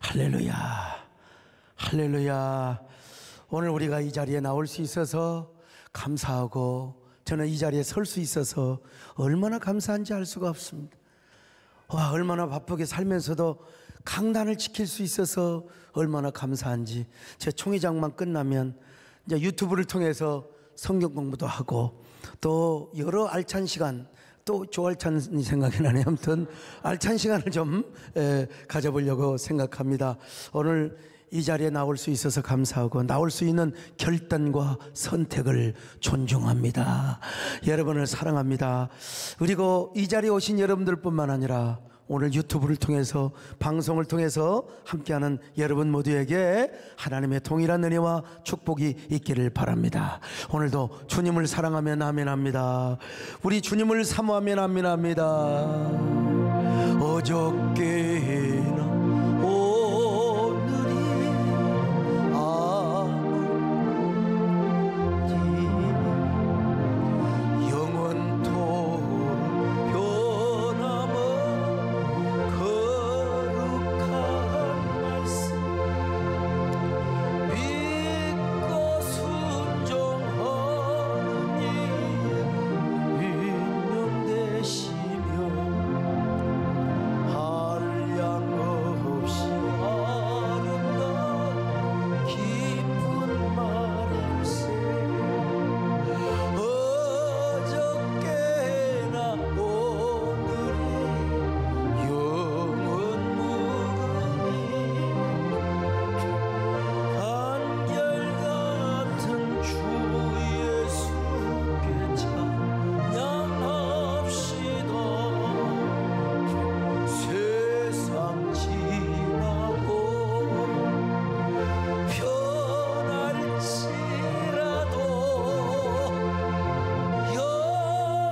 할렐루야, 할렐루야. 오늘 우리가 이 자리에 나올 수 있어서 감사하고, 저는 이 자리에 설 수 있어서 얼마나 감사한지 알 수가 없습니다. 와, 얼마나 바쁘게 살면서도 강단을 지킬 수 있어서 얼마나 감사한지. 제 총회장만 끝나면 이제 유튜브를 통해서 성경 공부도 하고, 또 여러 알찬 시간, 또 조알찬이 생각이 나네요. 아무튼 알찬 시간을 좀 가져보려고 생각합니다. 오늘 이 자리에 나올 수 있어서 감사하고, 나올 수 있는 결단과 선택을 존중합니다. 여러분을 사랑합니다. 그리고 이 자리에 오신 여러분들뿐만 아니라 오늘 유튜브를 통해서, 방송을 통해서 함께하는 여러분 모두에게 하나님의 동일한 은혜와 축복이 있기를 바랍니다. 오늘도 주님을 사랑하면 아멘합니다. 우리 주님을 사모하면 아멘합니다. 어저께나 오늘이 아무지 영원토록 변함없 거룩한 말씀 믿고 순종하는 일 인명되시며 한량 없이 아름다운 깊은 말일세. 어저께나 오늘이 영원 무궁히 한결같은 주 예수께 찬양합시다. 세상 지나고 변할지라도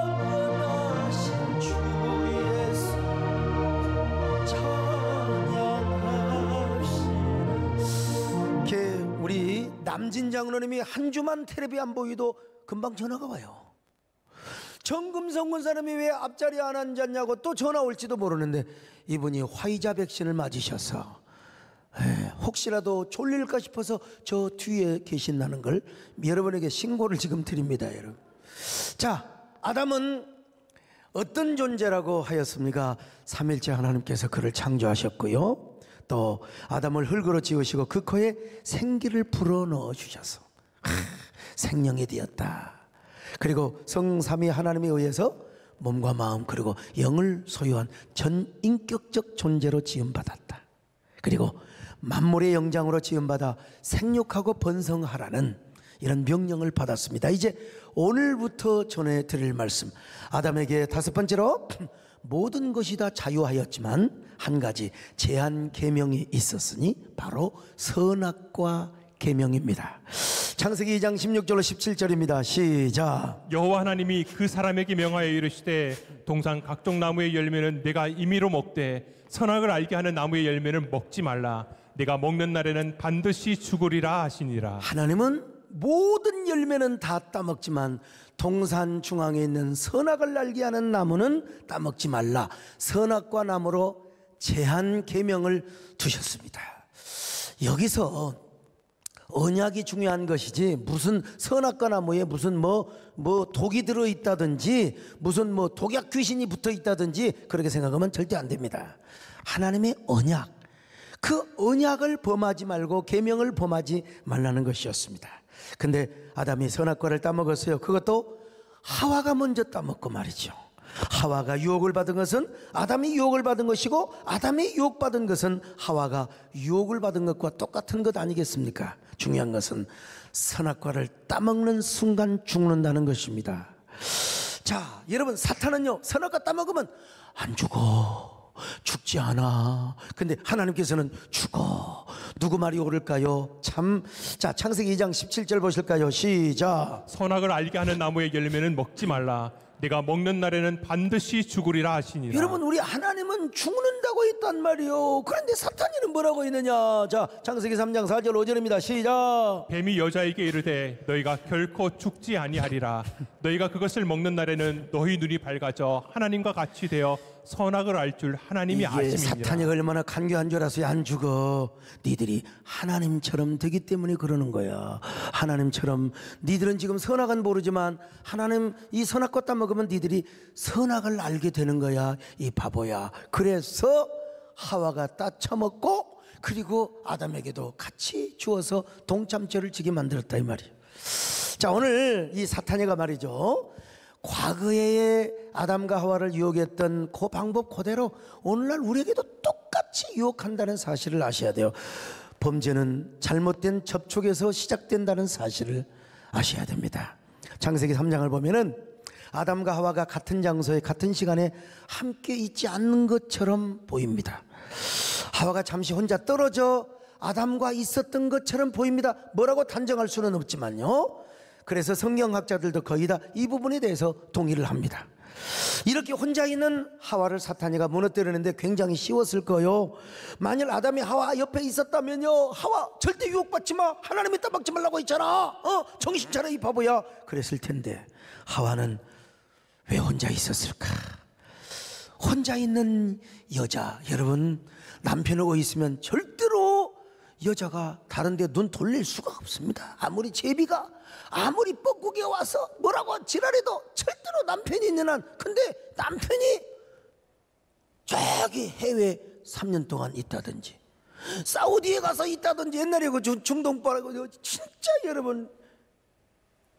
영원하신 주 예수 찬양합시다. 이렇게 우리 남진 장로님이 한 주만 텔레비 안 보이도 금방 전화가 와요. 정금성 권사님이 왜 앞자리에 안 앉았냐고 또 전화 올지도 모르는데, 이분이 화이자 백신을 맞으셔서 혹시라도 졸릴까 싶어서 저 뒤에 계신다는 걸 여러분에게 신고를 지금 드립니다, 여러분. 자, 아담은 어떤 존재라고 하였습니까? 삼일째 하나님께서 그를 창조하셨고요, 또 아담을 흙으로 지으시고 그 코에 생기를 불어넣어 주셔서 생명이 되었다. 그리고 성삼위 하나님에 의해서 몸과 마음 그리고 영을 소유한 전인격적 존재로 지음받았다. 그리고 만물의 영장으로 지음받아 생육하고 번성하라는 이런 명령을 받았습니다. 이제 오늘부터 전해드릴 말씀, 아담에게 다섯 번째로 모든 것이 다 자유하였지만 한 가지 제한 계명이 있었으니 바로 선악과 계명입니다. 창세기 2장 16절로 17절입니다. 시작. 여호와 하나님이 그 사람에게 명하여 이르시되 동산 각종 나무의 열매는 내가 임의로 먹되 선악을 알게 하는 나무의 열매는 먹지 말라. 내가 먹는 날에는 반드시 죽으리라 하시니라. 하나님은 모든 열매는 다 따먹지만 동산 중앙에 있는 선악을 알게 하는 나무는 따먹지 말라. 선악과 나무로 제한 계명을 두셨습니다. 여기서 언약이 중요한 것이지, 무슨 선악과 나무에 무슨 뭐 독이 들어있다든지 무슨 독약 귀신이 붙어있다든지 그렇게 생각하면 절대 안 됩니다. 하나님의 언약, 그 언약을 범하지 말고 계명을 범하지 말라는 것이었습니다. 근데 아담이 선악과를 따먹었어요. 그것도 하와가 먼저 따먹고 말이죠. 하와가 유혹을 받은 것은 아담이 유혹을 받은 것이고, 아담이 유혹받은 것은 하와가 유혹을 받은 것과 똑같은 것 아니겠습니까? 중요한 것은 선악과를 따먹는 순간 죽는다는 것입니다. 자, 여러분, 사탄은요, 선악과 따먹으면 안 죽어, 죽지 않아. 근데 하나님께서는 죽어. 누구 말이 옳을까요? 참. 자, 창세기 2장 17절 보실까요? 시작. 선악을 알게 하는 나무의 열매는 먹지 말라. 내가 먹는 날에는 반드시 죽으리라 하시니라. 여러분, 우리 하나님은 죽는다고 했단 말이요. 그런데 사탄이는 뭐라고 했느냐? 자, 창세기 3장 4절 5절입니다. 시작. 뱀이 여자에게 이르되 너희가 결코 죽지 아니하리라. 너희가 그것을 먹는 날에는 너희 눈이 밝아져 하나님과 같이 되어 선악을 알 줄 하나님이 이게 아심이니라. 사탄이 얼마나 간교한 줄 알아서 안 죽어. 니들이 하나님처럼 되기 때문에 그러는 거야. 하나님처럼. 니들은 지금 선악은 모르지만 하나님 이 선악과 따먹으면 니들이 선악을 알게 되는 거야. 이 바보야. 그래서 하와가 따쳐먹고 그리고 아담에게도 같이 주어서 동참죄를 지게 만들었다 이 말이에요. 자, 오늘 이 사탄이가 말이죠, 과거에 아담과 하와를 유혹했던 그 방법 그대로 오늘날 우리에게도 똑같이 유혹한다는 사실을 아셔야 돼요. 범죄는 잘못된 접촉에서 시작된다는 사실을 아셔야 됩니다. 창세기 3장을 보면은 아담과 하와가 같은 장소에 같은 시간에 함께 있지 않는 것처럼 보입니다. 하와가 잠시 혼자 떨어져 아담과 있었던 것처럼 보입니다. 뭐라고 단정할 수는 없지만요. 그래서 성경학자들도 거의 다 이 부분에 대해서 동의를 합니다. 이렇게 혼자 있는 하와를 사탄이가 무너뜨리는데 굉장히 쉬웠을 거요. 만일 아담이 하와 옆에 있었다면요, 하와 절대 유혹받지 마, 하나님이 따먹지 말라고 했잖아, 정신 차려 이 바보야, 그랬을 텐데 하와는 왜 혼자 있었을까? 혼자 있는 여자, 여러분, 남편하고 있으면 절대로 여자가 다른 데 눈 돌릴 수가 없습니다. 아무리 제비가 아무리 뻐꾸기가 와서 뭐라고 지랄해도 절대로 남편이 있는 한. 근데 남편이 저기 해외 3년 동안 있다든지 사우디에 가서 있다든지, 옛날에 그 중동파라고, 진짜 여러분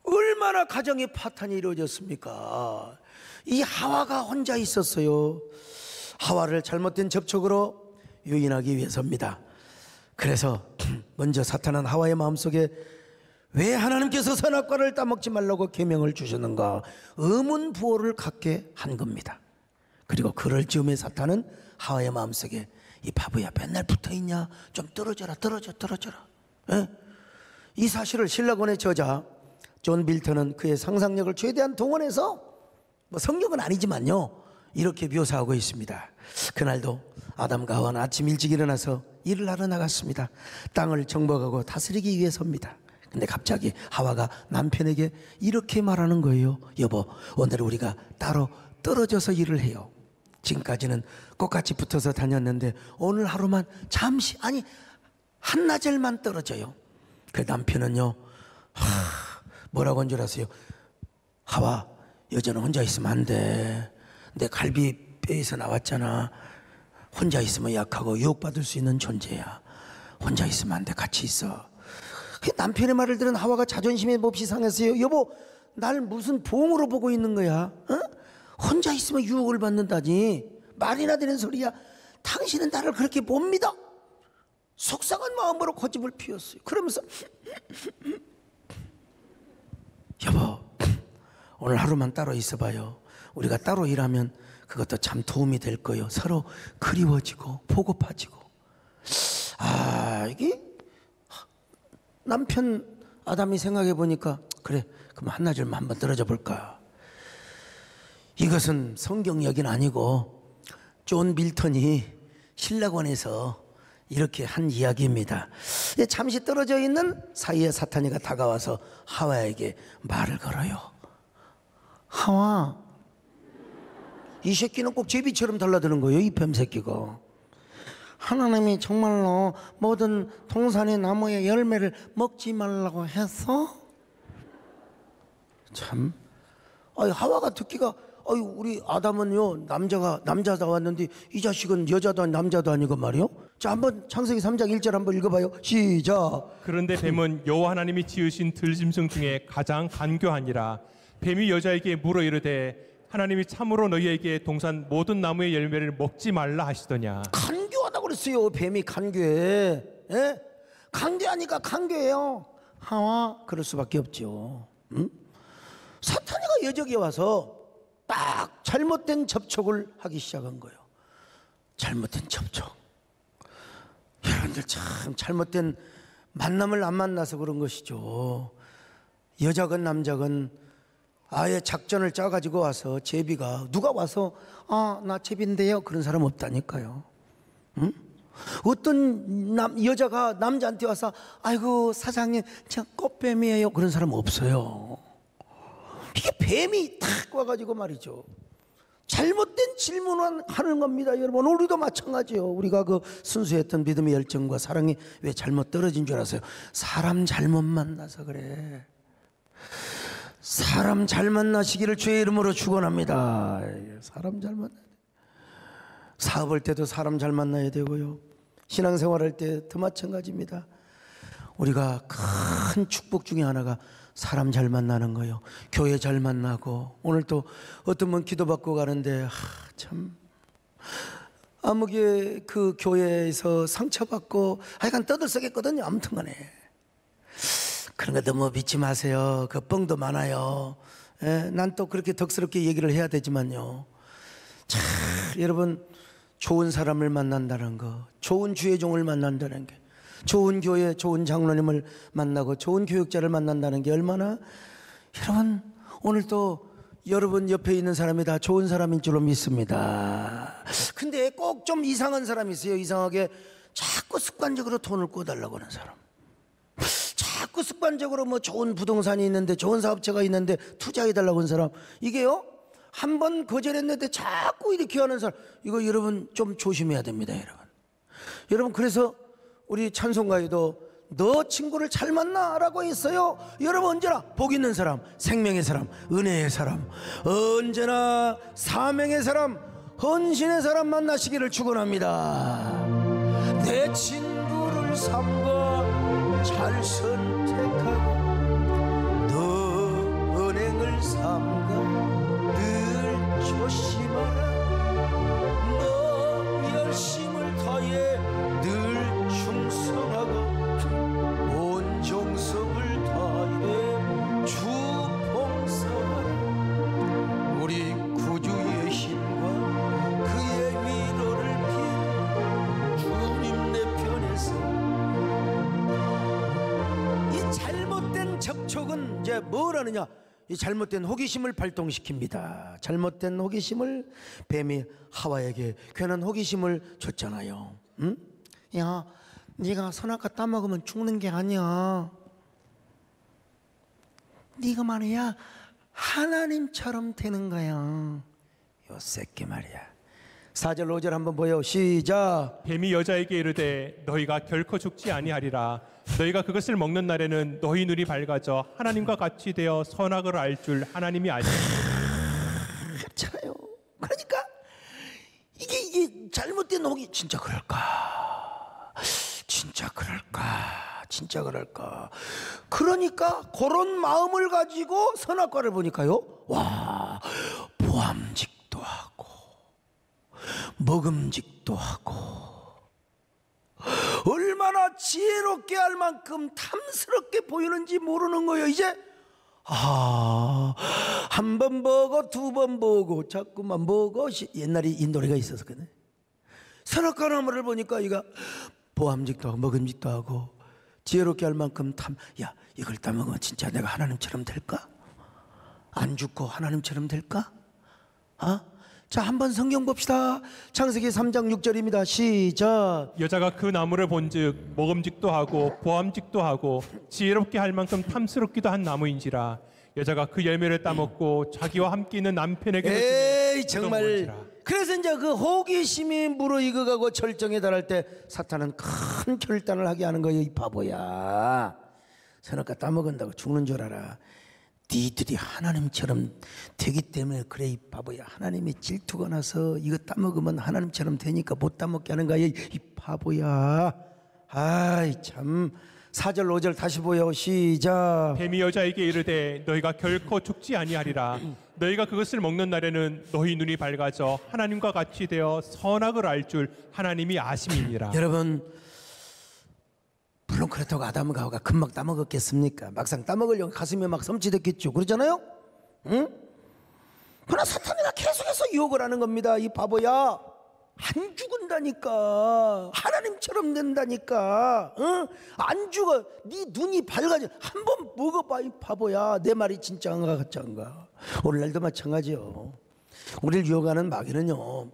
얼마나 가정의 파탄이 이루어졌습니까? 이 하와가 혼자 있었어요. 하와를 잘못된 접촉으로 유인하기 위해서입니다. 그래서 먼저 사탄은 하와의 마음속에 왜 하나님께서 선악과를 따먹지 말라고 계명을 주셨는가 의문부호를 갖게 한 겁니다. 그리고 그럴 즈음에 사탄은 하와의 마음속에 이 바보야 맨날 붙어있냐, 좀 떨어져라, 떨어져라. 에? 이 사실을 신라권의 저자 존 빌턴은 그의 상상력을 최대한 동원해서, 뭐 성경은 아니지만요, 이렇게 묘사하고 있습니다. 그날도 아담과 하와는 아침 일찍 일어나서 일을 하러 나갔습니다. 땅을 정복하고 다스리기 위해서입니다. 근데 갑자기 하와가 남편에게 이렇게 말하는 거예요. 여보, 오늘 우리가 따로 떨어져서 일을 해요. 지금까지는 똑같이 붙어서 다녔는데 오늘 하루만 잠시, 아니 한나절만 떨어져요. 그 남편은요, 뭐라고 한 줄 아세요? 하와, 여자는 혼자 있으면 안 돼. 내 갈비뼈에서 나왔잖아. 혼자 있으면 약하고 유혹받을 수 있는 존재야. 혼자 있으면 안 돼. 같이 있어. 남편의 말을 들은 하와가 자존심이 몹시 상했어요. 여보, 날 무슨 봉으로 보고 있는 거야? 혼자 있으면 유혹을 받는다니 말이나 되는 소리야. 당신은 나를 그렇게 못 믿어? 속상한 마음으로 고집을 피웠어요. 그러면서 여보, 오늘 하루만 따로 있어봐요. 우리가 따로 일하면 그것도 참 도움이 될 거예요. 서로 그리워지고 보고파지고. 이게 남편 아담이 생각해 보니까, 그래, 그럼 한나절만 한번 떨어져 볼까. 이것은 성경 이야기는 아니고 존 밀턴이 신라권에서 이렇게 한 이야기입니다. 잠시 떨어져 있는 사이에 사탄이가 다가와서 하와에게 말을 걸어요. 하와, 이 새끼는 꼭 제비처럼 달라드는 거예요. 이 뱀새끼가. 하나님이 정말로 모든 동산의 나무의 열매를 먹지 말라고 해서? 참, 하와가 듣기가, 우리 아담은요 남자다 왔는데 이 자식은 여자도 남자도 아니고 말이요. 자, 한번 창세기 3장 1절 한번 읽어봐요. 시작. 그런데 뱀은 여호와 하나님이 지으신 들짐승 중에 가장 간교하니라. 뱀이 여자에게 물어 이르되 하나님이 참으로 너희에게 동산 모든 나무의 열매를 먹지 말라 하시더냐. 간교하다고 그랬어요. 뱀이 간교해. 예? 간교하니까 간교해요. 하와, 그럴 수밖에 없죠. 응? 사탄이가 여적에 와서 딱 잘못된 접촉을 하기 시작한 거예요. 잘못된 접촉. 여러분들 참 잘못된 만남을 안 만나서 그런 것이죠. 여자건 남자건 아예 작전을 짜가지고 와서, 제비가 누가 와서 나 제비인데요, 그런 사람 없다니까요. 응? 어떤 여자가 남자한테 와서 아이고 사장님 저 꽃뱀이에요, 그런 사람 없어요. 이게 뱀이 탁 와가지고 말이죠, 잘못된 질문을 하는 겁니다. 여러분, 우리도 마찬가지요. 우리가 그 순수했던 믿음의 열정과 사랑이 왜 잘못 떨어진 줄 아세요? 사람 잘못 만나서 그래. 사람 잘 만나시기를 주의 이름으로 축원합니다. 사람 잘 만나야 돼. 사업할 때도 사람 잘 만나야 되고요. 신앙생활할 때도 마찬가지입니다. 우리가 큰 축복 중에 하나가 사람 잘 만나는 거예요. 교회 잘 만나고, 오늘 또 어떤 분 기도받고 가는데 참 아무개 그 교회에서 상처받고 하여간 떠들썩했거든요. 아무튼 간에 그런 거 너무 믿지 마세요. 그 뻥도 많아요. 난 또 그렇게 덕스럽게 얘기를 해야 되지만요, 참 여러분, 좋은 사람을 만난다는 거, 좋은 주의 종을 만난다는 게, 좋은 교회, 좋은 장로님을 만나고 좋은 교육자를 만난다는 게 얼마나, 여러분, 오늘 또 여러분 옆에 있는 사람이 다 좋은 사람인 줄로 믿습니다. 근데 꼭 좀 이상한 사람이 있어요. 이상하게 자꾸 습관적으로 돈을 꿔달라고 하는 사람, 자꾸 습관적으로 뭐 좋은 부동산이 있는데, 좋은 사업체가 있는데 투자해달라고 하는 사람, 이게요, 한 번 거절했는데 자꾸 이렇게 하는 사람, 이거 여러분 좀 조심해야 됩니다. 여러분, 그래서 우리 찬송가에도 너 친구를 잘 만나라고 했어요. 여러분, 언제나 복 있는 사람, 생명의 사람, 은혜의 사람, 언제나 사명의 사람, 헌신의 사람 만나시기를 축원합니다. 내 친구를 삼가 잘 선택하고, 너 은행을 삼가 늘 조심하라. 너 열심을 다해 늘 충성하고, 온 정성을 다해 주 봉사하라. 우리 구주의 힘과 그의 위로를 빌 주님 내 편에서. 이 잘못된 접촉은 이제 뭘 하느냐, 이 잘못된 호기심을 발동시킵니다. 잘못된 호기심을, 뱀이 하와에게 괜한 호기심을 줬잖아요. 응? 야, 네가 선악과 따먹으면 죽는 게 아니야. 네가 말이야 하나님처럼 되는 거야. 요 새끼 말이야. 4절 5절 한번 보여. 시작. 뱀이 여자에게 이르되 너희가 결코 죽지 아니하리라. 너희가 그것을 먹는 날에는 너희 눈이 밝아져 하나님과 같이 되어 선악을 알 줄 하나님이 아시리라. 그렇잖아요. 그러니까 이게 잘못된 호기. 진짜 그럴까? 진짜 그럴까? 진짜 그럴까? 그러니까 그런 마음을 가지고 선악과를 보니까요, 와, 보암직도 하고 먹음직도 하고, 얼마나 지혜롭게 할 만큼 탐스럽게 보이는지 모르는 거예요. 이제 한 번 보고 두 번 보고 자꾸만 보고. 옛날에 이 노래가 있었거든요. 선악과 나무를 보니까 이가 보암직도 하고 먹음직도 하고 지혜롭게 할 만큼 야, 이걸 따먹으면 진짜 내가 하나님처럼 될까? 안 죽고 하나님처럼 될까? 자, 한번 성경 봅시다. 창세기 3장 6절입니다. 시작. 여자가 그 나무를 본즉 먹음직도 하고 보암직도 하고 지혜롭게 할 만큼 탐스럽기도 한 나무인지라. 여자가 그 열매를 따먹고 자기와 함께 있는 남편에게 에이, 정말. 그래서 이제 그 호기심이 무르익어가고 절정에 달할 때 사탄은 큰 결단을 하게 하는 거예요. 이 바보야, 선악과 따먹은다고 죽는 줄 알아. 니들이 하나님처럼 되기 때문에 그래. 이 바보야, 하나님이 질투가 나서 이거 따먹으면 하나님처럼 되니까 못 따먹게 하는 거야. 이 바보야. 아이 참. 4절 5절 다시 보여. 시작. 뱀이 여자에게 이르되 너희가 결코 죽지 아니하리라. 너희가 그것을 먹는 날에는 너희 눈이 밝아져 하나님과 같이 되어 선악을 알 줄 하나님이 아심이니라. 여러분, 물론 그렇다고 아담과 하와가 금방 따먹었겠습니까? 막상 따먹으려고 가슴이 막 섬찟했겠죠. 그러잖아요? 응? 그러나 사탄이가 계속해서 유혹을 하는 겁니다. 이 바보야, 안 죽은다니까. 하나님처럼 된다니까. 응? 안 죽어. 네 눈이 밝아져. 한번 먹어봐. 이 바보야. 내 말이 진짜인가 가짜인가. 오늘날도 마찬가지요. 우리를 유혹하는 마귀는요,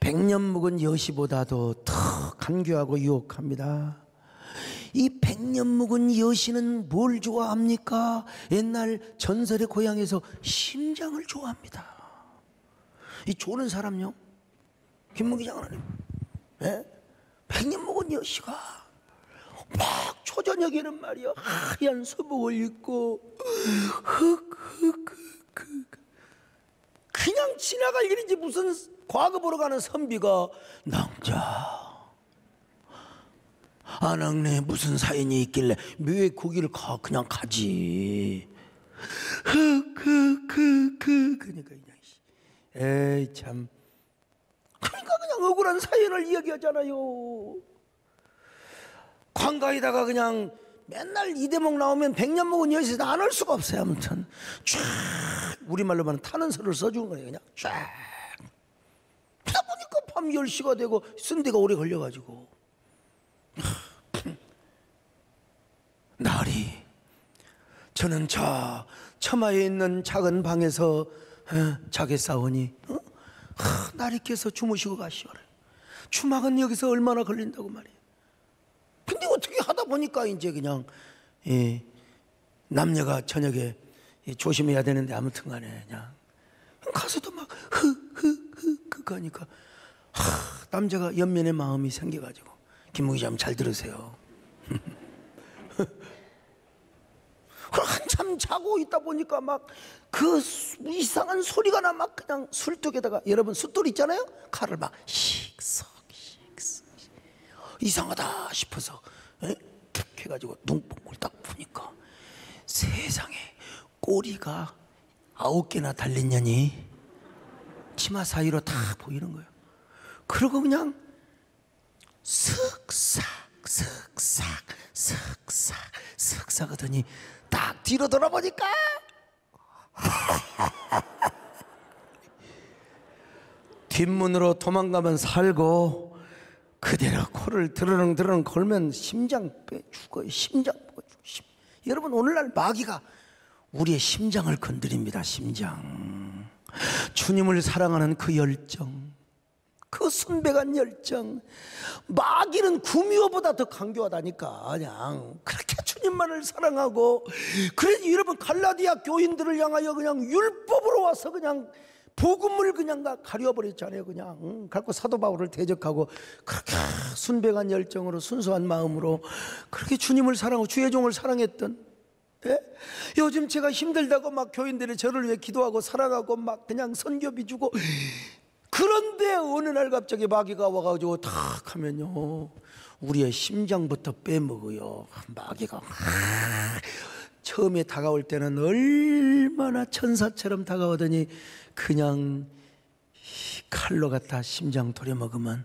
100년 묵은 여시보다도 더 간교하고 유혹합니다. 이 100년 묵은 여신은 뭘 좋아합니까? 옛날 전설의 고향에서 심장을 좋아합니다. 이 조는 사람요, 김문기 장로님, 예? 100년 먹은 여씨가 막 초저녁에는 말이야 하얀 서복을 입고 그냥 지나갈 일인지 무슨 과거 보러 가는 선비가 낭자 안악내 무슨 사연이 있길래 왜 거기를 그냥 가지. 그러니까 그냥 에이 참, 그러니까 그냥 억울한 사연을 이야기하잖아요. 관가에다가 그냥 맨날 이 대목 나오면 100년 먹은 여시도 안 할 수가 없어요. 아무튼 쫙 우리말로 말하면 타는 소리를 써준 거예요. 그냥 쫙 그러다 보니까 밤 10시가 되고 쓴 데가 오래 걸려가지고 날이 저는 저 처마에 있는 작은 방에서 자겠사오니 날이 깨서 주무시고 가시오래. 주막은 여기서 얼마나 걸린다고 말이에요. 근데 어떻게 하다 보니까 이제 그냥 남녀가 저녁에 조심해야 되는데 아무튼 간에 그냥 가서도 막 하니까 남자가 연면의 마음이 생겨가지고, 김무기 좀 잘 들으세요. 한참 자고 있다 보니까 막 그 이상한 소리가 나. 막 그냥 술뚝에다가, 여러분 숫돌 있잖아요, 칼을 막 씩석 이상하다 싶어서 툭 해가지고 눈뽕을 딱 보니까 세상에 꼬리가 9개나 달린 년이 치마 사이로 다 보이는 거예요. 그리고 그냥 슥싹 하더니 딱 뒤로 돌아보니까 뒷문으로 도망가면 살고 그대로 코를 드르렁 걸면 심장 빼 죽어요. 심장 빼 죽어. 여러분, 오늘날 마귀가 우리의 심장을 건드립니다. 심장. 주님을 사랑하는 그 열정, 그 순백한 열정, 마귀는 구미호보다 더 강교하다니까. 그냥 그렇게 주님만을 사랑하고, 그래서 여러분 갈라디아 교인들을 향하여 그냥 율법으로 와서 그냥 복음을 그냥 가려버렸잖아요. 그냥 갖고 사도 바울을 대적하고, 그렇게 순백한 열정으로 순수한 마음으로 그렇게 주님을 사랑하고 주의 종을 사랑했던, 예? 요즘 제가 힘들다고 막 교인들이 저를 위해 기도하고 사랑하고 막 그냥 선교비 주고, 그런데 어느 날 갑자기 마귀가 와가지고 탁 하면요, 우리의 심장부터 빼먹어요. 마귀가 처음에 다가올 때는 얼마나 천사처럼 다가오더니 그냥 칼로 갖다 심장 도려먹으면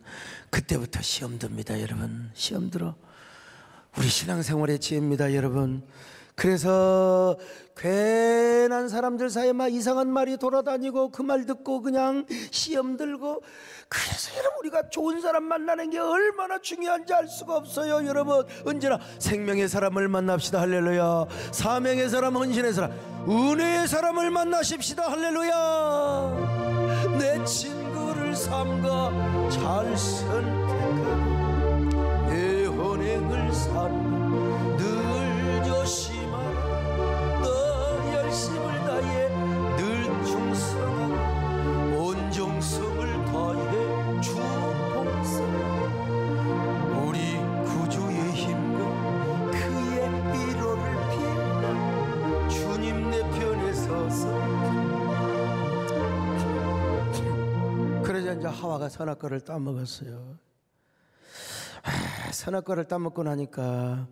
그때부터 시험 듭니다. 여러분, 시험 들어. 우리 신앙생활의 지혜입니다. 여러분. 그래서 괜한 사람들 사이에 막 이상한 말이 돌아다니고 그 말 듣고 그냥 시험 들고, 그래서 여러분 우리가 좋은 사람 만나는 게 얼마나 중요한지 알 수가 없어요. 여러분, 언제나 생명의 사람을 만납시다. 할렐루야. 사명의 사람, 헌신의 사람, 은혜의 사람을 만나십시다. 할렐루야. 내 친구를 삼가 잘 선택하고 내 헌행을 삼가 늘 조심하라. 너 열심을 다해 늘 충성하고 온 정성을 다해 주 봉사하라. 우리 구주의 힘과 그의 위로를 빌라. 주님 내 편에 서서. 그러자 이제 하와가 선악과를 따먹었어요. 선악과를 따먹고 나니까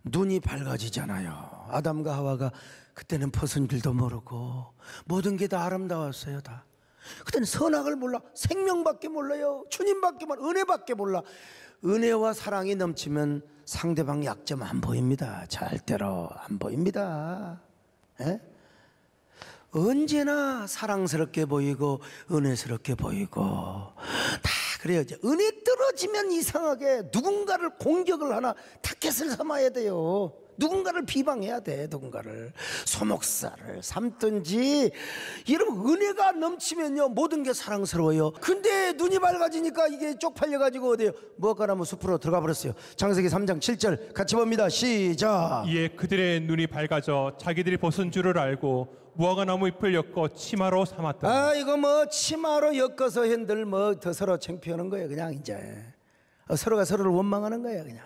눈이 밝아지잖아요. 아담과 하와가 그때는 벗은 길도 모르고 모든 게 다 아름다웠어요. 다. 그때는 선악을 몰라. 생명밖에 몰라요. 주님밖에 몰라. 은혜밖에 몰라. 은혜와 사랑이 넘치면 상대방 약점 안 보입니다. 절대로 안 보입니다. 에? 언제나 사랑스럽게 보이고 은혜스럽게 보이고 다 그래요. 이제 은혜 떨어지면 이상하게 누군가를 공격을 하나 타켓을 삼아야 돼요. 누군가를 비방해야 돼. 누군가를 소목사를 삼든지. 여러분, 은혜가 넘치면요 모든 게 사랑스러워요. 근데 눈이 밝아지니까 이게 쪽팔려가지고 어디요, 무엇가나무 숲으로 들어가 버렸어요. 창세기 3장 7절 같이 봅니다. 시작. 이에 그들의 눈이 밝아져 자기들이 벗은 줄을 알고 무화과나무 잎을 엮어 치마로 삼았다. 아 이거 뭐 치마로 엮어서 핸들 뭐 더 서로 창피하는 거예요. 그냥 이제 서로가 서로를 원망하는 거예요. 그냥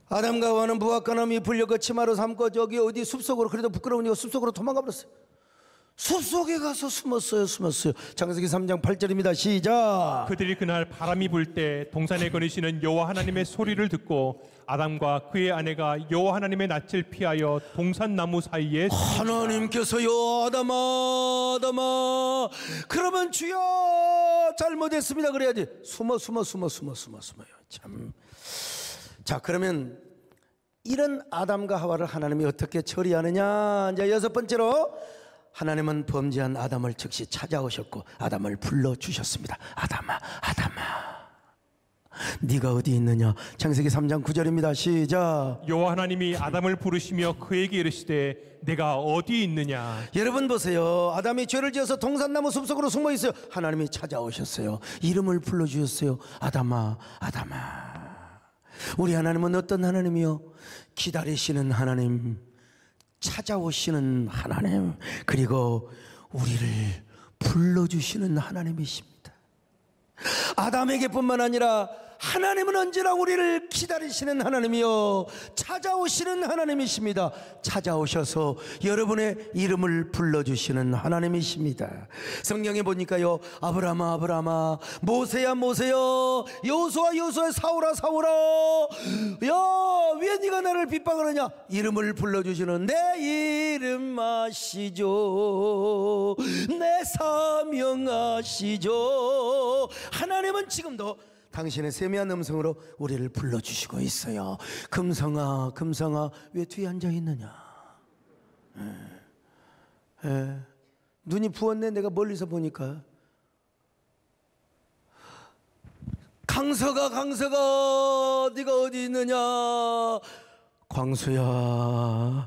아담과 하와는 무화과나무 잎을 엮어 치마로 삼고 저기 어디 숲속으로, 그래도 부끄러우니까 숲속으로 도망가 버렸어요. 숲속에 가서 숨었어요. 창세기 3장 8절입니다. 시작. 그들이 그날 바람이 불 때 동산에 거니시는 여호와 하나님의 소리를 듣고 아담과 그의 아내가 여호와 하나님의 낯을 피하여 동산 나무 사이에 하나님께서요, 아담아 그러면 주여 잘못했습니다 그래야지. 숨어요. 참. 자, 그러면 이런 아담과 하와를 하나님이 어떻게 처리하느냐. 이제 여섯 번째로, 하나님은 범죄한 아담을 즉시 찾아오셨고 아담을 불러주셨습니다. 아담아 네가 어디 있느냐. 창세기 3장 9절입니다. 시작. 여호와 하나님이 아담을 부르시며 그에게 이르시되 내가 어디 있느냐. 여러분 보세요. 아담이 죄를 지어서 동산나무 숲속으로 숨어 있어요. 하나님이 찾아오셨어요. 이름을 불러주셨어요. 아담아. 우리 하나님은 어떤 하나님이요? 기다리시는 하나님, 찾아오시는 하나님, 그리고 우리를 불러주시는 하나님이십니다. 아담에게 뿐만 아니라 하나님은 언제나 우리를 기다리시는 하나님이요, 찾아오시는 하나님이십니다. 찾아오셔서 여러분의 이름을 불러주시는 하나님이십니다. 성경에 보니까요, 아브라함아 모세야 여호수아 사울아 야 왜 네가 나를 핍박하느냐. 이름을 불러주시는 내 이름 아시죠, 내 사명 아시죠. 하나님은 지금도 당신의 세미한 음성으로 우리를 불러주시고 있어요. 금성아 왜 뒤에 앉아있느냐. 눈이 부었네. 내가 멀리서 보니까. 강서가 네가 어디 있느냐. 광수야,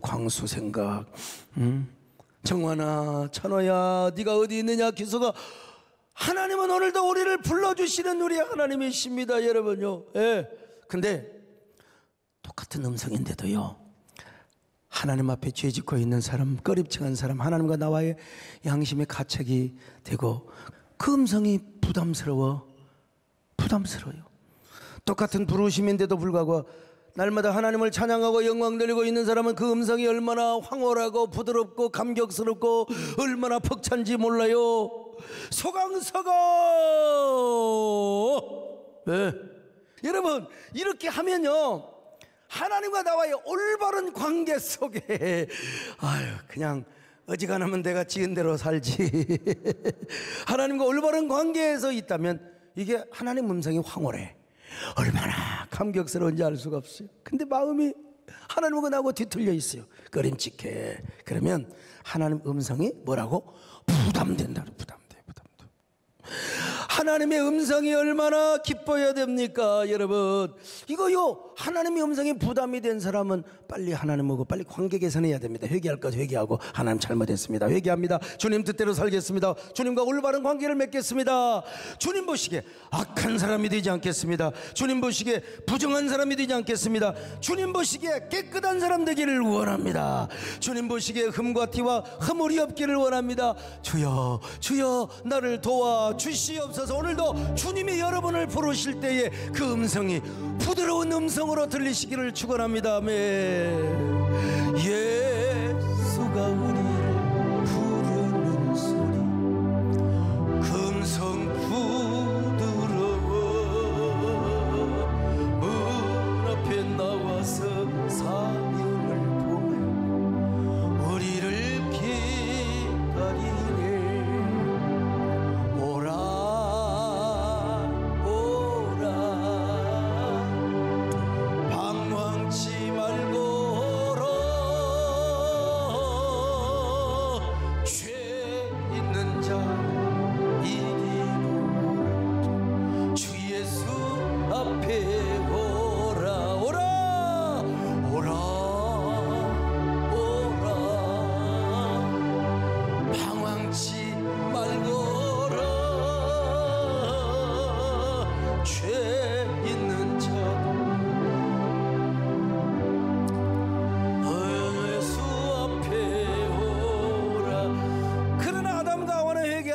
광수 생각. 정환아, 찬호야, 네가 어디 있느냐. 기서가. 하나님은 오늘도 우리를 불러주시는 우리 하나님이십니다, 여러분요. 근데 똑같은 음성인데도요, 하나님 앞에 죄 짓고 있는 사람, 꺼립청한 사람, 하나님과 나와의 양심의 가책이 되고 그 음성이 부담스러워요. 똑같은 부르심인데도 불구하고 날마다 하나님을 찬양하고 영광 돌리고 있는 사람은 그 음성이 얼마나 황홀하고 부드럽고 감격스럽고 얼마나 벅찬지 몰라요. 소강서가 여러분, 이렇게 하면요, 하나님과 나와의 올바른 관계 속에 그냥 어지간하면 내가 지은 대로 살지 하나님과 올바른 관계에서 있다면 이게 하나님 음성이 황홀해. 얼마나 감격스러운지 알 수가 없어요. 근데 마음이 하나님과 나하고 뒤틀려 있어요. 꺼림칙해. 그러면 하나님 음성이 뭐라고? 부담된다. 부담돼. 하나님의 음성이 얼마나 기뻐야 됩니까, 여러분? 이거요, 하나님의 음성이 부담이 된 사람은 빨리 하나님하고 빨리 관계 개선해야 됩니다. 회개할 것 회개하고, 하나님 잘못했습니다, 회개합니다. 주님 뜻대로 살겠습니다. 주님과 올바른 관계를 맺겠습니다. 주님 보시기에 악한 사람이 되지 않겠습니다. 주님 보시기에 부정한 사람이 되지 않겠습니다. 주님 보시기에 깨끗한 사람 되기를 원합니다. 주님 보시기에 흠과 티와 허물이 없기를 원합니다. 주여 나를 도와 주시옵소서. 오늘도 주님이 여러분을 부르실 때에 그 음성이 부드러운 음성으로 들리시기를 축원합니다. 아멘. 예수가 우리를 부르는 소리, 금성 부드러워 문 앞에 나와서 사명을 보며 우리를 기다리네.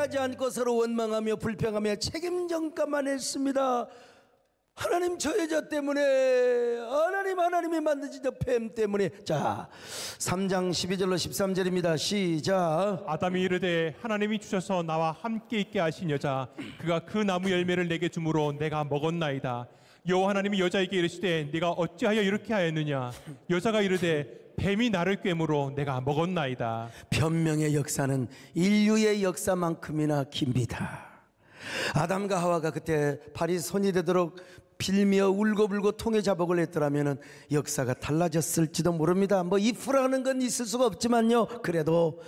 이해하지 않고 서로 원망하며 불평하며 책임전가만 했습니다. 하나님 저 여자 때문에, 하나님이 만드신 저 뱀 때문에. 자, 3장 12절로 13절입니다. 시작. 아담이 이르되 하나님이 주셔서 나와 함께 있게 하신 여자 그가 그 나무 열매를 내게 주므로 내가 먹었나이다. 여호와 하나님이 여자에게 이르시되 네가 어찌하여 이렇게 하였느냐. 여자가 이르되 뱀이 나를 꿰므로 내가 먹었나이다. 변명의 역사는 인류의 역사만큼이나 깁니다. 아담과 하와가 그때 발이 손이 되도록 빌며 울고불고 통의 자복을 했더라면 역사가 달라졌을지도 모릅니다. 뭐 if라는 건 있을 수가 없지만요, 그래도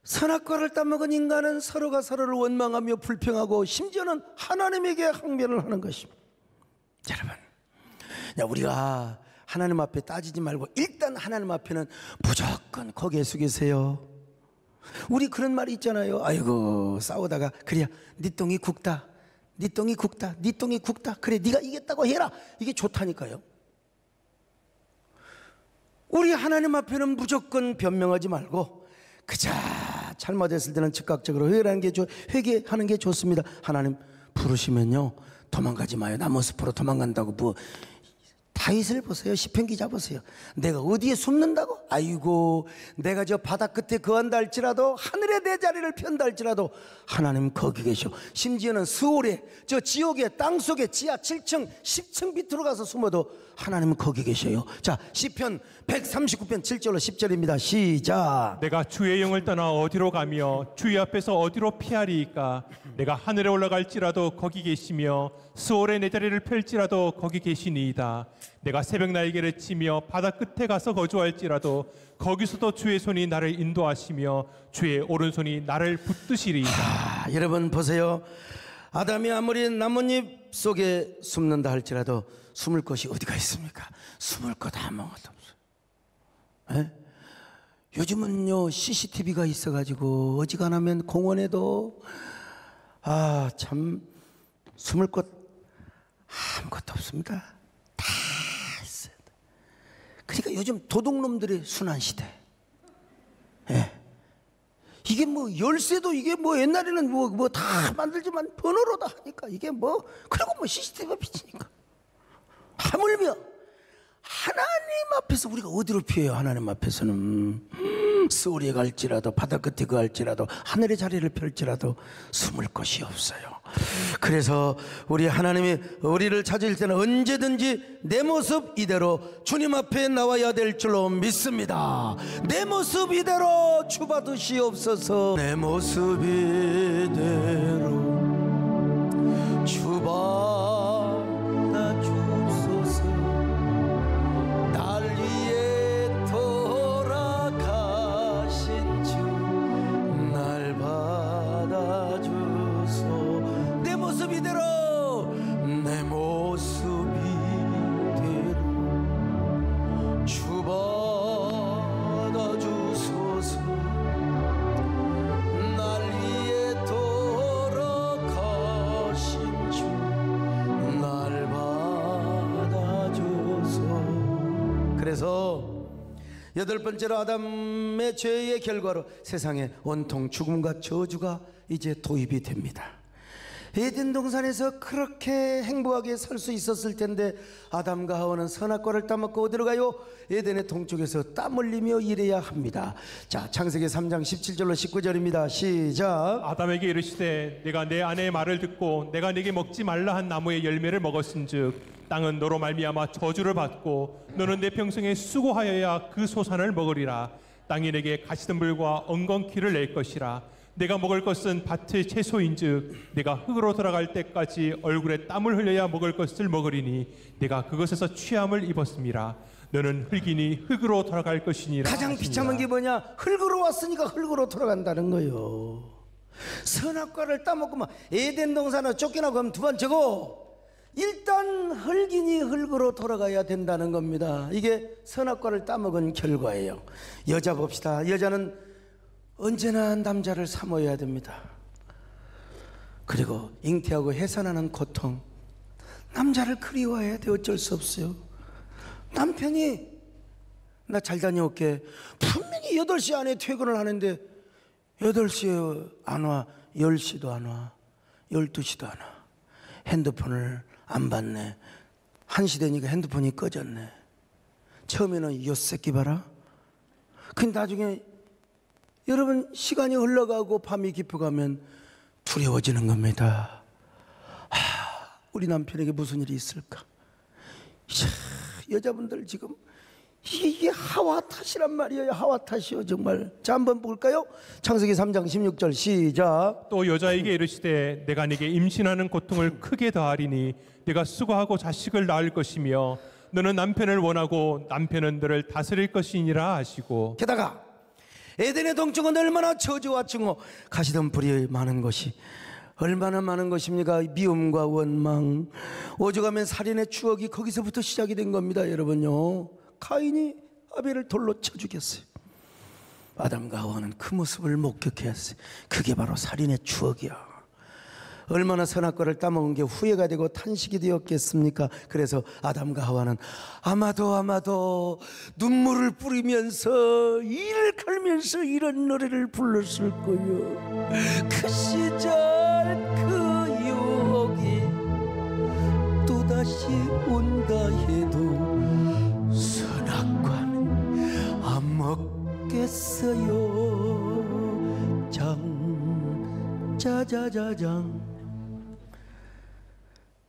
선악과를 따먹은 인간은 서로가 서로를 원망하며 불평하고 심지어는 하나님에게 항변을 하는 것입니다. 여러분, 우리가 하나님 앞에 따지지 말고 일단 하나님 앞에는 무조건 고개 숙이세요. 우리 그런 말이 있잖아요. 아이고 싸우다가 그래 네 똥이 굵다, 네 똥이 굵다, 네 똥이 굵다, 그래 네가 이겼다고 해라. 이게 좋다니까요. 우리 하나님 앞에는 무조건 변명하지 말고 그저 잘못했을 때는 즉각적으로 회개하는 게 좋습니다. 하나님 부르시면요 도망가지 마요. 나무 숲으로 도망간다고 뭐 다윗을 보세요. 시편 기자 보세요. 내가 어디에 숨는다고? 아이고 내가 저 바다 끝에 거한다 할지라도 하늘에 내 자리를 편다 할지라도 하나님 거기 계셔. 심지어는 스올에 저 지옥의 땅속에 지하 7층 10층 밑으로 가서 숨어도 하나님은 거기 계셔요. 자, 시편 139편 7절로 10절입니다. 시작. 내가 주의 영을 떠나 어디로 가며 주의 앞에서 어디로 피하리이까. 내가 하늘에 올라갈지라도 거기 계시며 스올에 내 자리를 펼지라도 거기 계시니이다. 내가 새벽 날개를 치며 바다 끝에 가서 거주할지라도 거기서도 주의 손이 나를 인도하시며 주의 오른손이 나를 붙드시리이다. 여러분 보세요. 아담이 아무리 나뭇잎 속에 숨는다 할지라도 숨을 곳이 어디가 있습니까? 숨을 곳 아무것도 없어요. 에? 요즘은요 CCTV가 있어가지고 어지간하면 공원에도 참 숨을 곳 아무것도 없습니다. 다 있어요. 그러니까 요즘 도둑놈들의 순환시대. 예. 이게 뭐 열쇠도 이게 뭐 옛날에는 뭐 다 만들지만 번호로 다 하니까 이게 뭐 그리고 뭐 CCTV가 비치니까 하물며 하나님 앞에서 우리가 어디로 피해요? 하나님 앞에서는 스올에 갈지라도 바다 끝에 갈지라도 하늘의 자리를 펼지라도 숨을 곳이 없어요. 그래서 우리 하나님이 우리를 찾을 때는 언제든지 내 모습 이대로 주님 앞에 나와야 될 줄로 믿습니다. 내 모습 이대로 주받으시옵소서. 내 모습 이대로 주받아 주옵소서. 날 위해 돌아가신 주 날 받아주소. 내 모습 이대로 내 모습 이대로 주받아 주소서. 날 위해 돌아가신 주 날 받아주소. 그래서 여덟 번째로 아담의 죄의 결과로 세상에 온통 죽음과 저주가 이제 도입이 됩니다. 에덴 동산에서 그렇게 행복하게 살 수 있었을 텐데 아담과 하와는 선악과를 따먹고 어디로 가요? 에덴의 동쪽에서 땀 흘리며 일해야 합니다. 자, 창세기 3장 17절로 19절입니다. 시작. 아담에게 이르시되 내가 내 아내의 말을 듣고 내가 네게 먹지 말라 한 나무의 열매를 먹었은즉 땅은 너로 말미암아 저주를 받고 너는 내 평생에 수고하여야 그 소산을 먹으리라. 땅이 내게 가시덤불과 엉겅퀴를 낼 것이라. 내가 먹을 것은 밭의 채소인즉 내가 흙으로 돌아갈 때까지 얼굴에 땀을 흘려야 먹을 것을 먹으리니 내가 그것에서 취함을 입었음이라. 너는 흙이니 흙으로 돌아갈 것이니라. 가장 비참한 게 뭐냐? 흙으로 왔으니까 흙으로 돌아간다는 거요. 선악과를 따먹고 막 에덴 동산을 쫓겨나고 하면 두 번째고 일단 흙이니 흙으로 돌아가야 된다는 겁니다. 이게 선악과를 따먹은 결과예요. 여자 봅시다. 여자는 언제나 남자를 사모해야 됩니다. 그리고 잉태하고 해산하는 고통, 남자를 그리워해야 돼. 어쩔 수 없어요. 남편이 나 잘 다녀올게 분명히 8시 안에 퇴근을 하는데 8시에 안 와. 10시도 안 와, 12시도 안 와. 핸드폰을 안 받네. 1시 되니까 핸드폰이 꺼졌네. 처음에는 요 새끼 봐라. 근데 나중에 여러분 시간이 흘러가고 밤이 깊어가면 두려워지는 겁니다. 우리 남편에게 무슨 일이 있을까? 여자분들 지금 이게 하와 탓이란 말이에요. 하와 탓이요 정말. 자, 한번 볼까요? 창세기 3장 16절 시작. 또 여자에게 이르시되 내가 네게 임신하는 고통을 크게 더하리니 네가 수고하고 자식을 낳을 것이며 너는 남편을 원하고 남편은 너를 다스릴 것이니라 하시고, 게다가 에덴의 동쪽은 얼마나 저주와 증오, 가시덤불이 많은 것이 얼마나 많은 것입니까? 미움과 원망, 오죽하면 살인의 추억이 거기서부터 시작이 된 겁니다. 여러분요, 카인이 아벨을 돌로 쳐 죽였어요. 아담과 하와는 그 모습을 목격했어요. 그게 바로 살인의 추억이야. 얼마나 선악과를 따먹은 게 후회가 되고 탄식이 되었겠습니까? 그래서 아담과 하와는 아마도 눈물을 뿌리면서 이를 갈면서 이런 노래를 불렀을 거예요. 그 시절 그 유혹이 또다시 온다 해도 선악과는 안 먹겠어요. 짜자자장.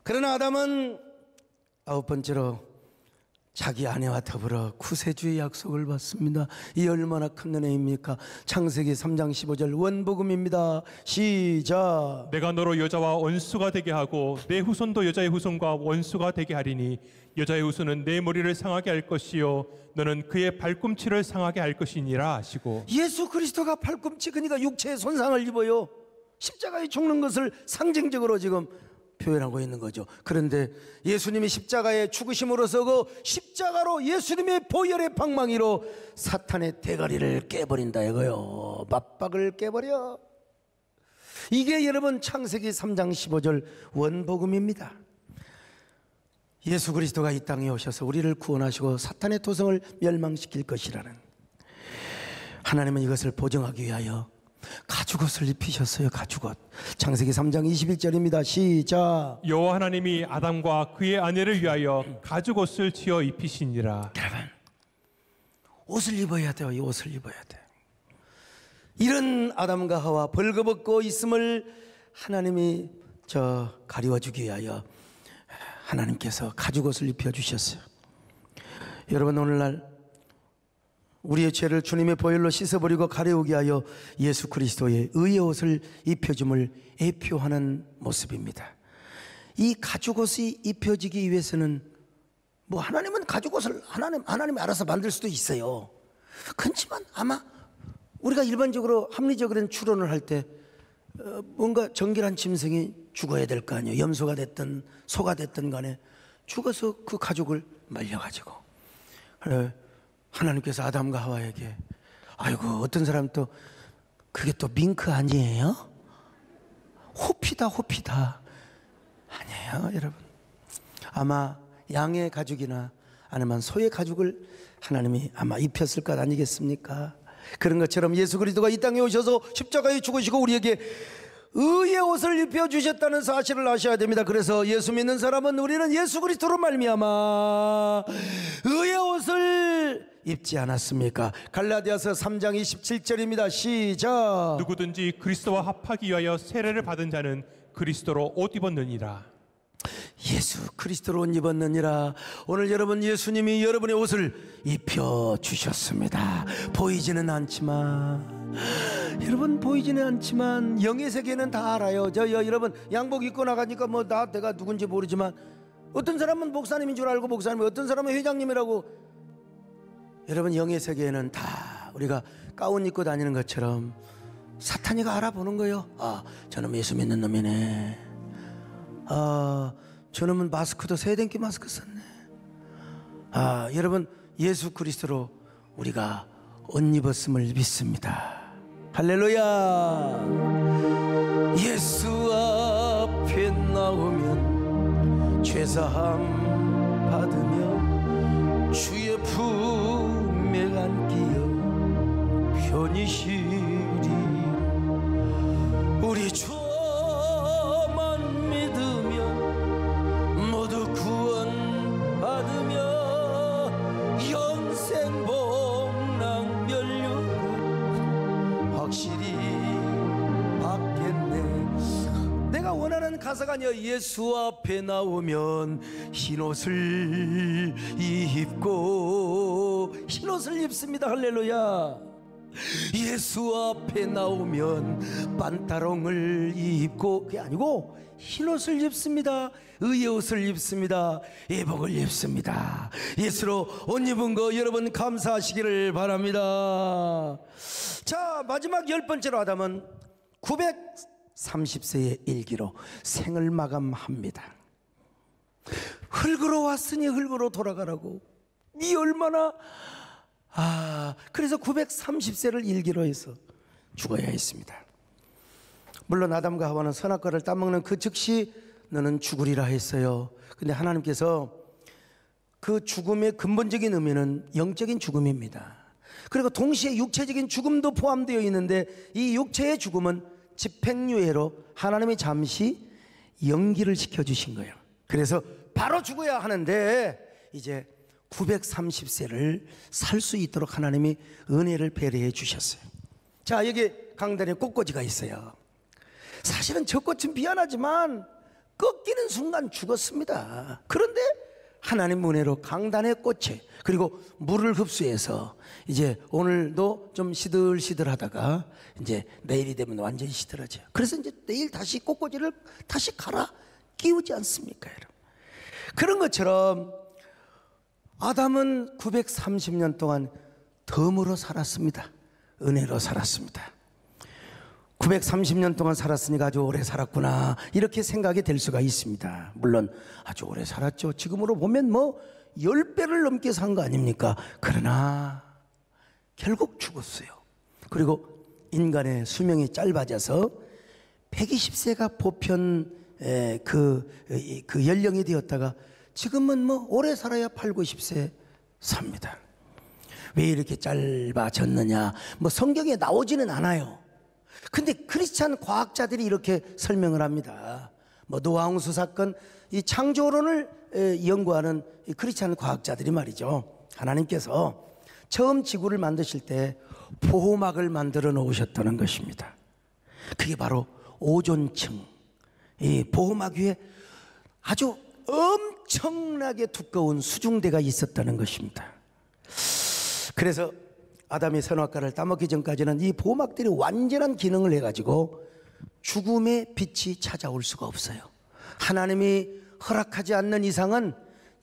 그러나 아담은 9번째로 자기 아내와 더불어 구세주의 약속을 받습니다. 이 얼마나 큰 은혜입니까? 창세기 3장 15절 원복음입니다. 시작. 내가 너로 여자와 원수가 되게 하고 내 후손도 여자의 후손과 원수가 되게 하리니 여자의 후손은 내 머리를 상하게 할 것이요 너는 그의 발꿈치를 상하게 할 것이니라 하시고, 예수 그리스도가 발꿈치, 그러니까 육체의 손상을 입어요. 십자가에 죽는 것을 상징적으로 지금 표현하고 있는 거죠. 그런데 예수님이 십자가에 죽으심으로써 그 십자가로 예수님의 보혈의 방망이로 사탄의 대가리를 깨버린다 이거요. 맞박을 깨버려. 이게 여러분 창세기 3장 15절 원복음입니다. 예수 그리스도가 이 땅에 오셔서 우리를 구원하시고 사탄의 토성을 멸망시킬 것이라는, 하나님은 이것을 보증하기 위하여 가죽옷을 입히셨어요. 가죽옷. 창세기 3장 21절입니다. 시작. 여호와 하나님이 아담과 그의 아내를 위하여 가죽옷을 지어 입히시니라. 여러분, 옷을 입어야 돼요. 이 옷을 입어야 돼. 이런 아담과 하와 벌거벗고 있음을 하나님이 가리워주기 위하여 하나님께서 가죽옷을 입혀주셨어요. 여러분, 오늘날 우리의 죄를 주님의 보혈로 씻어버리고 가려우게 하여 예수 그리스도의 의의 옷을 입혀줌을 예표하는 모습입니다. 이 가죽옷이 입혀지기 위해서는 하나님은 가죽옷을 하나님이 알아서 만들 수도 있어요. 그렇지만 아마 우리가 일반적으로 합리적으로 추론을 할 때 뭔가 정결한 짐승이 죽어야 될 거 아니에요. 염소가 됐든 소가 됐든 간에 죽어서 그 가죽을 말려가지고, 하나님께서 아담과 하와에게, 아이고 어떤 사람 또 그게 또 밍크 아니에요? 호피다 아니에요. 여러분, 아마 양의 가죽이나 아니면 소의 가죽을 하나님이 아마 입혔을 것 아니겠습니까? 그런 것처럼 예수 그리스도가 이 땅에 오셔서 십자가에 죽으시고 우리에게 의의 옷을 입혀주셨다는 사실을 아셔야 됩니다. 그래서 예수 믿는 사람은 우리는 예수 그리스도로 말미암아 의의 옷을 입지 않았습니까? 갈라디아서 3장 27절입니다. 시작. 누구든지 그리스도와 합하기 위하여 세례를 받은 자는 그리스도로 옷 입었느니라. 예수 그리스도로 옷 입었느니라. 오늘 여러분, 예수님이 여러분의 옷을 입혀주셨습니다. 보이지는 않지만, 여러분 보이지는 않지만 영의 세계는 다 알아요. 여러분 양복 입고 나가니까 내가 누군지 모르지만 어떤 사람은 목사님인 줄 알고 목사님, 어떤 사람은 회장님이라고. 여러분, 영의 세계에는 다 우리가 가운 입고 다니는 것처럼 사탄이가 알아보는 거예요. 아, 저놈 예수 믿는 놈이네. 아, 저놈은 마스크도 세댕기 마스크 썼네. 아, 여러분, 예수 그리스도로 우리가 옷 입었음을 믿습니다. 할렐루야. 예수 앞에 나오면 죄사함 받으며 주의 품에 안기어 편히 쉬리. 우리 가사가 아니야. 예수 앞에 나오면 흰옷을 입고, 흰옷을 입습니다. 할렐루야. 예수 앞에 나오면 반타롱을 입고, 그게 아니고 흰옷을 입습니다. 의의 옷을 입습니다. 예복을 입습니다. 예수로 옷 입은 거 여러분 감사하시기를 바랍니다. 자, 마지막 10번째로 아담은 930세의 일기로 생을 마감합니다. 흙으로 왔으니 흙으로 돌아가라고. 이 얼마나, 그래서 930세를 일기로 해서 죽어야 했습니다. 물론 아담과 하와는 선악과를 따먹는 그 즉시 너는 죽으리라 했어요. 근데 하나님께서 그 죽음의 근본적인 의미는 영적인 죽음입니다. 그리고 동시에 육체적인 죽음도 포함되어 있는데, 이 육체의 죽음은 집행유예로 하나님이 잠시 연기를 시켜주신 거예요. 그래서 바로 죽어야 하는데 이제 930세를 살 수 있도록 하나님이 은혜를 배려해 주셨어요. 자, 여기 강단에 꽃꽂이가 있어요. 사실은 저 꽃은 미안하지만 꺾이는 순간 죽었습니다. 그런데 하나님 은혜로 강단의 꽃에, 그리고 물을 흡수해서 이제 오늘도 좀 시들시들하다가 이제 내일이 되면 완전히 시들어져요. 그래서 이제 내일 다시 꽃꽂이를 다시 갈아 끼우지 않습니까, 여러분? 그런 것처럼 아담은 930년 동안 덤으로 살았습니다. 은혜로 살았습니다. 930년 동안 살았으니까 아주 오래 살았구나, 이렇게 생각이 될 수가 있습니다. 물론 아주 오래 살았죠. 지금으로 보면 뭐 10배를 넘게 산 거 아닙니까? 그러나 결국 죽었어요. 그리고 인간의 수명이 짧아져서 120세가 보편 그 연령이 되었다가 지금은 뭐 오래 살아야 8, 90세 삽니다. 왜 이렇게 짧아졌느냐, 뭐 성경에 나오지는 않아요. 근데 크리스찬 과학자들이 이렇게 설명을 합니다. 뭐 노아홍수 사건, 이 창조론을 연구하는 이 크리스찬 과학자들이 말이죠, 하나님께서 처음 지구를 만드실 때 보호막을 만들어 놓으셨다는 것입니다. 그게 바로 오존층, 이 보호막 위에 아주 엄청나게 두꺼운 수중대가 있었다는 것입니다. 그래서 아담이 선악과를 따먹기 전까지는 이 보호막들이 완전한 기능을 해가지고 죽음의 빛이 찾아올 수가 없어요. 하나님이 허락하지 않는 이상은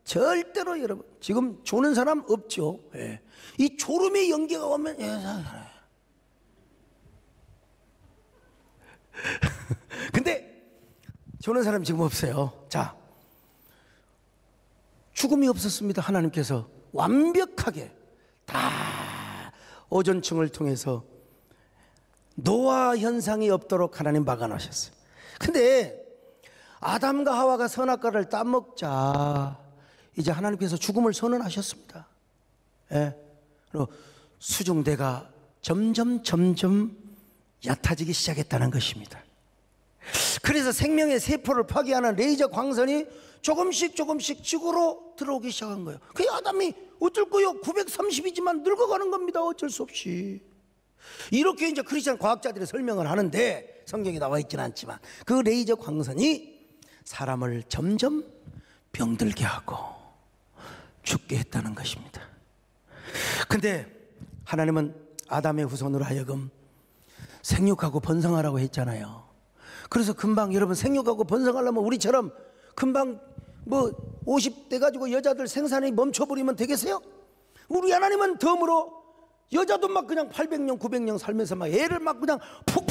절대로, 여러분 지금 조는 사람 없죠. 예. 이 졸음의 연기가 오면 근데 조는 사람 지금 없어요. 자, 죽음이 없었습니다. 하나님께서 완벽하게 다 오존층을 통해서 노화 현상이 없도록 하나님 막아놓으셨어요. 근데 아담과 하와가 선악과를 따먹자 이제 하나님께서 죽음을 선언하셨습니다. 예. 그리고 수중대가 점점 얕아지기 시작했다는 것입니다. 그래서 생명의 세포를 파괴하는 레이저 광선이 조금씩 지구로 들어오기 시작한 거예요. 그 아담이 어쩔 거요? 930이지만 늙어가는 겁니다. 어쩔 수 없이. 이렇게 이제 크리스천 과학자들이 설명을 하는데, 성경에 나와 있지는 않지만 그 레이저 광선이 사람을 점점 병들게 하고 죽게 했다는 것입니다. 근데 하나님은 아담의 후손으로 하여금 생육하고 번성하라고 했잖아요. 그래서 금방 여러분 생육하고 번성하려면 우리처럼 금방 뭐 50대 가지고 여자들 생산이 멈춰버리면 되겠어요? 우리 하나님은 덤으로 여자도 막 그냥 800년 900년 살면서 막 애를 막 그냥 푹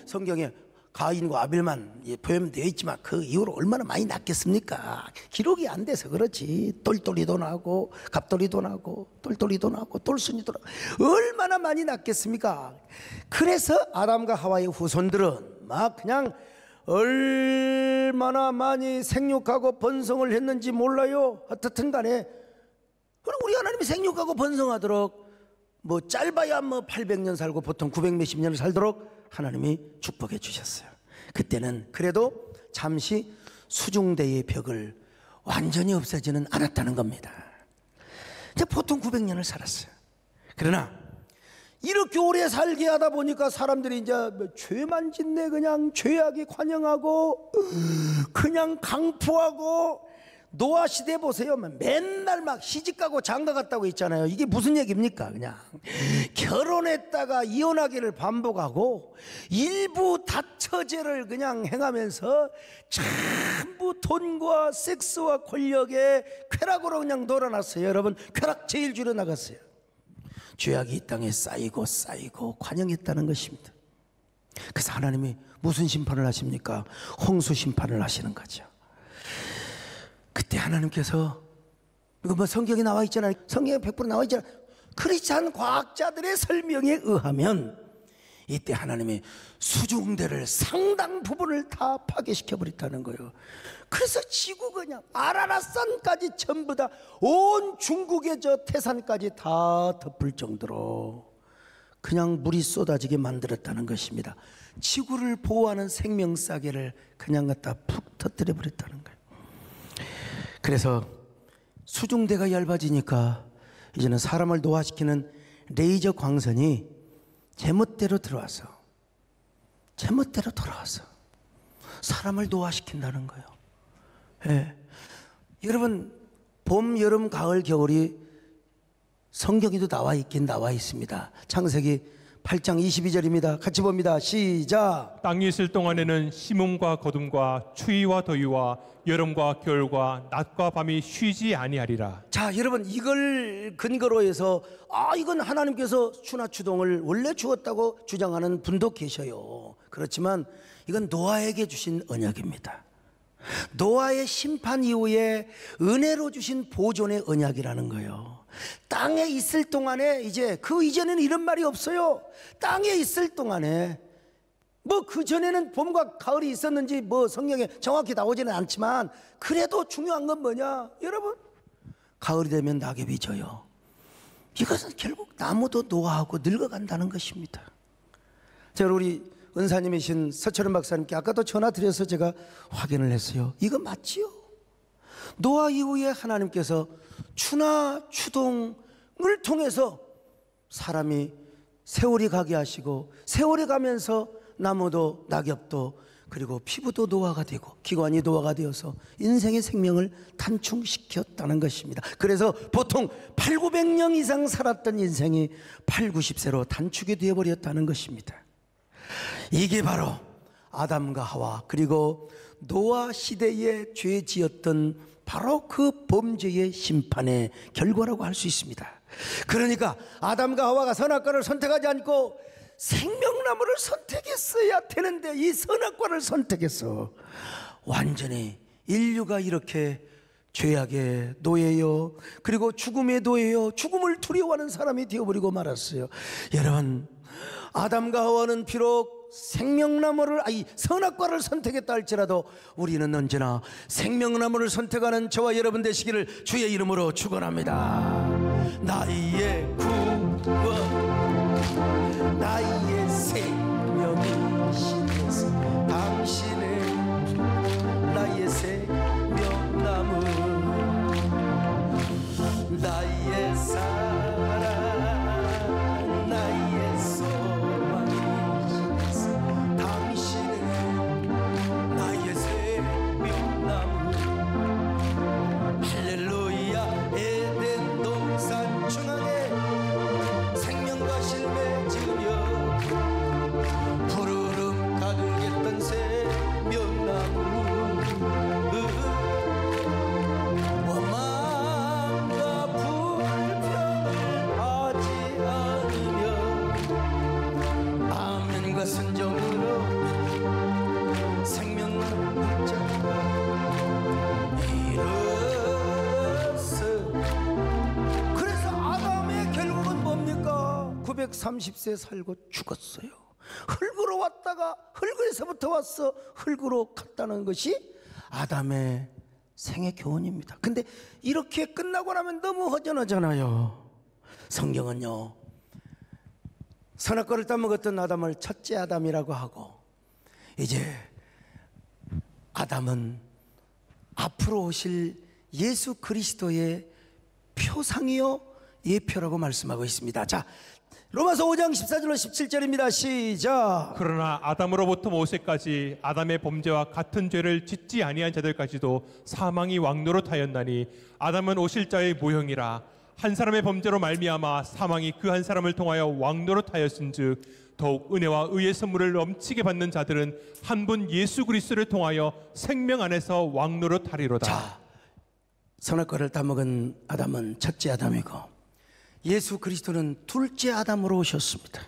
성경에 가인과 아벨만 표현되어 있지만 그 이후로 얼마나 많이 낳겠습니까? 기록이 안 돼서 그렇지. 똘똘이도 나고 갑돌이도 나고 똘똘이도 나고 똘순이도 나고 얼마나 많이 낳겠습니까? 그래서 아담과 하와의 후손들은 막 그냥 얼마나 많이 생육하고 번성을 했는지 몰라요. 어떻든 간에 그럼 우리 하나님이 생육하고 번성하도록 뭐 짧아야 뭐 800년 살고 보통 900 몇십 년을 살도록 하나님이 축복해 주셨어요. 그때는 그래도 잠시 수중대의 벽을 완전히 없애지는 않았다는 겁니다. 보통 900년을 살았어요. 그러나 이렇게 오래 살게 하다 보니까 사람들이 이제 죄만 짓네, 그냥 죄악이 관영하고 그냥 강포하고. 노아 시대 보세요. 맨날 막 시집가고 장가갔다고 있잖아요. 이게 무슨 얘기입니까? 그냥 결혼했다가 이혼하기를 반복하고 일부 다처제를 그냥 행하면서 전부 돈과 섹스와 권력의 쾌락으로 그냥 놀아놨어요. 여러분, 쾌락 제일 줄여나갔어요. 죄악이 이 땅에 쌓이고 쌓이고 관영했다는 것입니다. 그래서 하나님이 무슨 심판을 하십니까? 홍수 심판을 하시는 거죠. 그때 하나님께서, 이거 뭐 성경에 나와 있잖아요. 성경에 100% 나와 있잖아요. 크리스찬 과학자들의 설명에 의하면 이때 하나님이 수중대를 상당 부분을 다 파괴시켜 버렸다는 거예요. 그래서 지구 그냥 아라라산까지 전부 다 온 중국의 저 태산까지 다 덮을 정도로 그냥 물이 쏟아지게 만들었다는 것입니다. 지구를 보호하는 생명싸개를 그냥 갖다 푹 터뜨려 버렸다는 거예요. 그래서 수중대가 얇아지니까 이제는 사람을 노화시키는 레이저 광선이 제멋대로 들어와서 사람을 노화시킨다는 거예요. 예. 여러분, 봄, 여름, 가을, 겨울이 성경에도 나와 있긴 나와 있습니다. 창세기 8장 22절입니다. 같이 봅니다. 시작. 땅이 있을 동안에는 심음과 거둠과 추위와 더위와 여름과 겨울과 낮과 밤이 쉬지 아니하리라. 자, 여러분, 이걸 근거로 해서 이건 하나님께서 추나 추동을 원래 주었다고 주장하는 분도 계셔요. 그렇지만 이건 노아에게 주신 언약입니다. 노아의 심판 이후에 은혜로 주신 보존의 언약이라는 거예요. 땅에 있을 동안에, 이제 그 이전에는 이런 말이 없어요. 땅에 있을 동안에, 뭐 그 전에는 봄과 가을이 있었는지 뭐 성경에 정확히 나오지는 않지만, 그래도 중요한 건 뭐냐, 여러분, 가을이 되면 낙엽이 져요. 이것은 결국 나무도 노화하고 늙어간다는 것입니다. 제가 우리 은사님이신 서철은 박사님께 아까도 전화 드려서 제가 확인을 했어요. 이거 맞지요? 노아 이후에 하나님께서 추나 추동을 통해서 사람이 세월이 가게 하시고, 세월이 가면서 나무도 낙엽도 그리고 피부도 노화가 되고 기관이 노화가 되어서 인생의 생명을 단축시켰다는 것입니다. 그래서 보통 800~900년 이상 살았던 인생이 80~90세로 단축이 되어버렸다는 것입니다. 이게 바로 아담과 하와 그리고 노아 시대에 죄 지었던 바로 그 범죄의 심판의 결과라고 할 수 있습니다. 그러니까 아담과 하와가 선악과를 선택하지 않고 생명나무를 선택했어야 되는데 이 선악과를 선택해서 완전히 인류가 이렇게 죄악의 노예요, 그리고 죽음의 노예요, 죽음을 두려워하는 사람이 되어버리고 말았어요. 여러분, 아담과 하와는 비록 생명나무를, 선악과를 선택했다 할지라도 우리는 언제나 생명나무를 선택하는 저와 여러분 되시기를 주의 이름으로 축원합니다. 나의 구원, 나의 생명이시면서 당신의 나의 생명나무, 나의 사랑, 나의 소망이시면서 당신의 나의 생명나무. 할렐루야. 에덴 동산 중앙에 생명과 실매 지으며 푸르름 가득했던 생명나무, 원망과 불평을 하지 않으며 아멘과 순종으로 생명나무 붙잡고 일어서. 그래서 아담의 결국은 뭡니까? 930세 살고 죽었어요. 흙으로 왔다가 흙에서부터 왔어 흙으로 갔다는 것이 아담의 생애 교훈입니다. 근데 이렇게 끝나고 나면 너무 허전하잖아요. 성경은요, 선악과를 따먹었던 아담을 첫째 아담이라고 하고, 이제 아담은 앞으로 오실 예수 그리스도의 표상이요 예표라고 말씀하고 있습니다. 자, 로마서 5장 14절로 17절입니다. 시작. 그러나 아담으로부터 모세까지 아담의 범죄와 같은 죄를 짓지 아니한 자들까지도 사망이 왕노릇하였나니 아담은 오실 자의 모형이라. 한 사람의 범죄로 말미암아 사망이 그 한 사람을 통하여 왕노릇하였은즉 더욱 은혜와 의의 선물을 넘치게 받는 자들은 한 분 예수 그리스도를 통하여 생명 안에서 왕노릇하리로다. 자, 선악과를 따먹은 아담은 첫째 아담이고 예수 그리스도는 둘째 아담으로 오셨습니다.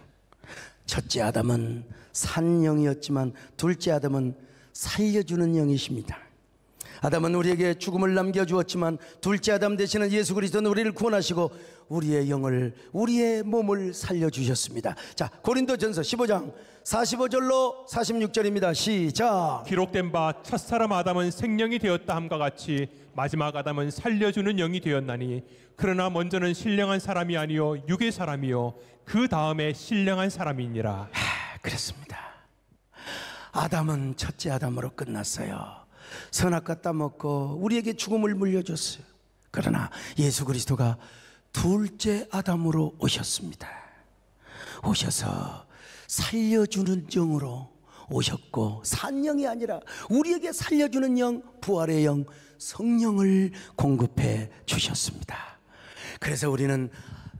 첫째 아담은 산 영이었지만 둘째 아담은 살려주는 영이십니다. 아담은 우리에게 죽음을 남겨주었지만 둘째 아담 되시는 예수 그리스도는 우리를 구원하시고 우리의 영을, 우리의 몸을 살려주셨습니다. 자, 고린도전서 15장 45절로 46절입니다. 시작. 기록된 바 첫사람 아담은 생명이 되었다 함과 같이 마지막 아담은 살려주는 영이 되었나니 그러나 먼저는 신령한 사람이 아니요 육의 사람이요 그 다음에 신령한 사람이니라. 그렇습니다. 아담은 첫째 아담으로 끝났어요. 선악과 따먹고 우리에게 죽음을 물려줬어요. 그러나 예수 그리스도가 둘째 아담으로 오셨습니다. 오셔서 살려주는 영으로 오셨고 산 영이 아니라 우리에게 살려주는 영, 부활의 영, 성령을 공급해 주셨습니다. 그래서 우리는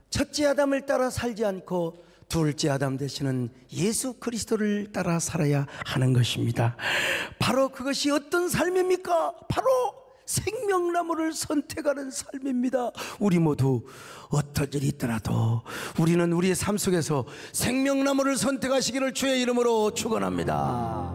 첫째 아담을 따라 살지 않고 둘째 아담 되시는 예수 그리스도를 따라 살아야 하는 것입니다. 바로 그것이 어떤 삶입니까? 바로 생명나무를 선택하는 삶입니다. 우리 모두 어떤 일이 있더라도 우리는 우리의 삶 속에서 생명나무를 선택하시기를 주의 이름으로 축원합니다.